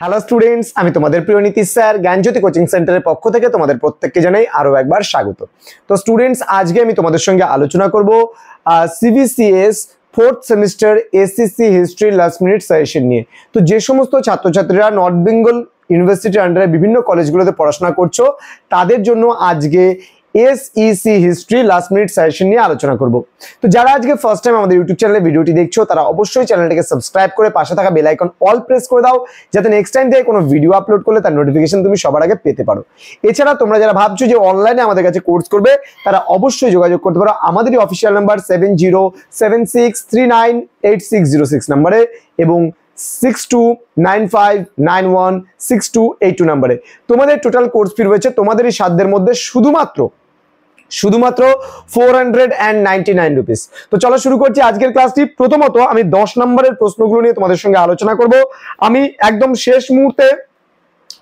Hello students, আমি তোমাদের প্রিয় নীতিশ স্যার জ্ঞানজ্যোতি কোচিং সেন্টারের পক্ষ থেকে তোমাদের প্রত্যেককে জানাই আরো একবার স্বাগত। তো স্টুডেন্টস, আজকে আমি তোমাদের সঙ্গে আলোচনা করব CBCS fourth semester SSC history last minute suggestion নিয়ে। তো যে সমস্ত ছাত্রছাত্রীরা নর্থ বেঙ্গল ইউনিভার্সিটির আন্ডারে বিভিন্ন কলেজগুলোতে পড়াশোনা করছো, তাদের জন্য আজকে SEC history last minute suggestion নিয়ে আলোচনা করব। তো যারা আজকে ফার্স্ট টাইম আমাদের ইউটিউব চ্যানেলে ভিডিওটি দেখছো, তারা অবশ্যই চ্যানেলটিকে সাবস্ক্রাইব করে পাশে থাকা বেল আইকন অল প্রেস করে দাও, যাতে নেক্সট টাইম থেকে কোনো ভিডিও আপলোড করলে তার নোটিফিকেশন তুমি সবার আগে পেতে পারো। এছাড়া তোমরা যারা ভাবছো যে অনলাইনে আমাদের কাছে কোর্স করবে, তারা অবশ্যই যোগাযোগ করতে পারো আমাদেরই অফিসিয়াল নাম্বার 7076398606 নাম্বারে এবং 6295916282 নাম্বারে। তোমাদের টোটাল কোর্স ফি রয়েছে তোমাদেরই সাধ্যের মধ্যে শুধুমাত্র 499 রুপিস। তো চলো শুরু করছি আজকের ক্লাসটি। প্রথমত আমি 10 নম্বরের প্রশ্নগুলো নিয়ে তোমাদের সঙ্গে আলোচনা করব। আমি একদম শেষ মুহূর্তে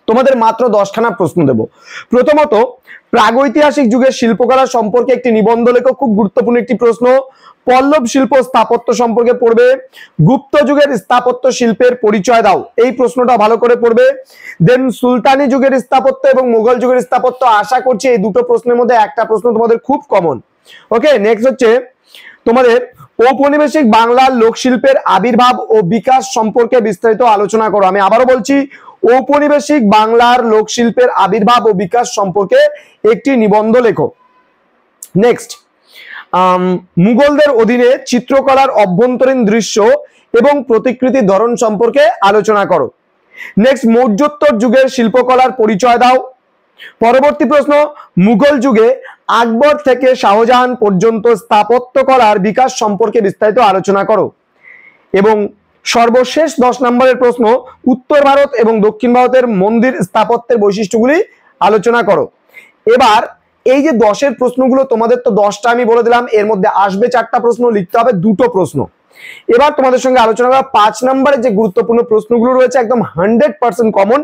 তোমাদের মাত্র 10খানা প্রশ্ন দেব। প্রথমত, প্রাগৈতিহাসিক যুগের শিল্পকলা সম্পর্কে একটি নিবন্ধ লেখো। খুব গুরুত্বপূর্ণ একটি প্রশ্ন। পল্লব শিল্প স্থাপত্য সম্পর্কে পড়বে। গুপ্ত যুগের স্থাপত্য শিল্পের পরিচয় দাও, এই প্রশ্নটা ভালো করে পড়বে। দেন সুলতানি যুগের স্থাপত্য এবং মুঘল যুগের স্থাপত্য। আশা করছি এই দুটো প্রশ্নের মধ্যে একটা প্রশ্ন তোমাদের খুব কমন। ওকে, নেক্সট হচ্ছে তোমাদের ঔপনিবেশিক বাংলার লোকশিল্পের আবির্ভাব ও বিকাশ সম্পর্কে বিস্তারিত আলোচনা করো। আমি আবারও বলছি, ঔপনিবেশিক বাংলার লোকশিল্পের আবির্ভাব ও বিকাশ সম্পর্কে একটি নিবন্ধ লেখো। নেক্সট, মুঘলদের অধীনে চিত্রকলার অভ্যন্তরীণ দৃশ্য এবং প্রতিকৃতির ধরন সম্পর্কে আলোচনা করো। নেক্সট, মৌর্যোত্তর যুগের শিল্পকলার পরিচয় দাও। পরবর্তী প্রশ্ন, মুঘল যুগে আকবর থেকে শাহজাহান পর্যন্ত স্থাপত্য কলার বিকাশ সম্পর্কে বিস্তারিত আলোচনা করো। এবং সর্বশেষ 10 নম্বরের প্রশ্ন, উত্তর ভারত এবং দক্ষিণ ভারতের মন্দির স্থাপত্যের বৈশিষ্ট্যগুলি আলোচনা করো। এবার এই যে 10এর প্রশ্নগুলো, তোমাদের তো 10টা আমি বলে দিলাম, এর মধ্যে আসবে 4টা প্রশ্ন, লিখতে হবে 2টো প্রশ্ন। এবার তোমাদের সঙ্গে আলোচনা করা 5 নম্বরের যে গুরুত্বপূর্ণ প্রশ্নগুলো রয়েছে, একদম 100% কমন,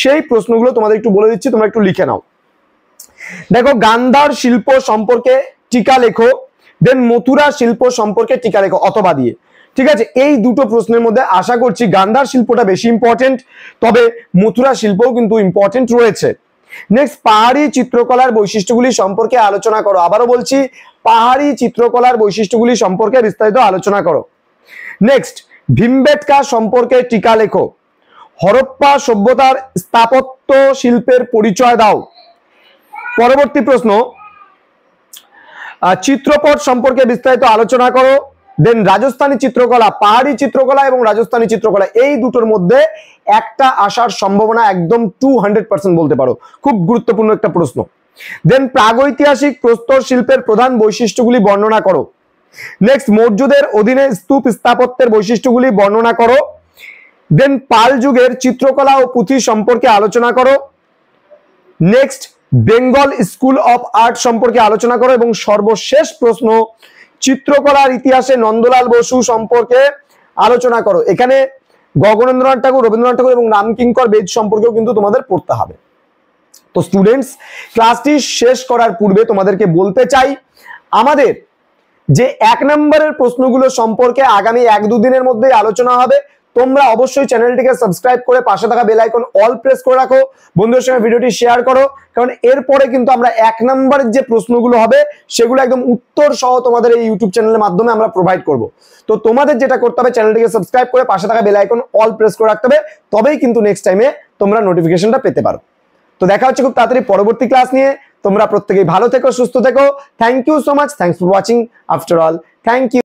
সেই প্রশ্নগুলো তোমাদের একটু বলে দিচ্ছি, তোমরা একটু লিখে নাও। দেখো, গান্ধার শিল্প সম্পর্কে টিকা লেখো। দেন মথুরা শিল্প সম্পর্কে টিকা লেখো অথবা দিয়ে। ঠিক আছে, এই দুটো প্রশ্নের মধ্যে আশা করছি গান্ধার শিল্পটা বেশি ইম্পর্টেন্ট, তবে মথুরা শিল্পও কিন্তু ইম্পর্টেন্ট রয়েছে। নেক্সট, পাহাড়ি চিত্রকলার বৈশিষ্ট্যগুলি সম্পর্কে আলোচনা করো। আবারও বলছি, পাহাড়ি চিত্রকলার বৈশিষ্ট্যগুলি সম্পর্কে বিস্তারিত আলোচনা করো। নেক্সট, ভীমবেটকা সম্পর্কে টিকা লেখো। হরপ্পা সভ্যতার স্থাপত্য শিল্পের পরিচয় দাও। পরবর্তী প্রশ্ন, চিত্রপট সম্পর্কে বিস্তারিত আলোচনা করো। দেন রাজস্থানী চিত্রকলা, পাহাড়ি চিত্রকলা এবং রাজস্থানী চিত্রকলা, এই দুটোর মধ্যে একটা আসার সম্ভাবনা একদম 200% বলতে পারো। খুব গুরুত্বপূর্ণ একটা প্রশ্ন। দেন প্রাগৈতিহাসিক প্রস্তর শিল্পের প্রধান বৈশিষ্ট্যগুলি বর্ণনা করো। নেক্সট, মৌর্যদের অধীনে স্তূপ স্থাপত্যের বৈশিষ্ট্যগুলি বর্ণনা করো। দেন পাল যুগের চিত্রকলা ও পুঁথি সম্পর্কে আলোচনা করো। Next, Bengal school of art সম্পর্কে আলোচনা করো। এবং সর্বশেষ প্রশ্ন, চিত্রকলার ইতিহাসে নন্দলাল বসু সম্পর্কে আলোচনা করো। এখানে গগনেন্দ্রনাথ ঠাকুর, রবীন্দ্রনাথ ঠাকুর এবং রামকিঙ্কর বেদ সম্পর্কেও কিন্তু তোমাদের পড়তে হবে। তো স্টুডেন্টস, ক্লাসটি শেষ করার পূর্বে তোমাদেরকে বলতে চাই, আমাদের যে 1 নম্বরের প্রশ্নগুলো সম্পর্কে আগামী 1-2 দিনের মধ্যেই আলোচনা হবে। তোমরা অবশ্যই চ্যানেলটিকে সাবস্ক্রাইব করে পাশে থাকা বেল আইকন অল প্রেস করে রাখো, বন্ধুদের সঙ্গে ভিডিওটি শেয়ার করো, কারণ এরপরে কিন্তু আমরা 1 নম্বরের যে প্রশ্নগুলো হবে সেগুলো একদম উত্তর সহ তোমাদের এই ইউটিউব চ্যানেলের মাধ্যমে আমরা প্রোভাইড করব। তো তোমাদের যেটা করতে হবে, চ্যানেলটিকে সাবস্ক্রাইব করে পাশে থাকা বেল আইকন অল প্রেস করে রাখতে হবে, তবেই কিন্তু নেক্সট টাইমে তোমরা নোটিফিকেশনটা পেতে পারো। তো দেখা হচ্ছে খুব তাড়াতাড়ি পরবর্তী ক্লাস নিয়ে। তোমরা প্রত্যেকেই ভালো থেকো, সুস্থ থেকো। Thank you so much, thanks for watching. After all, thank you.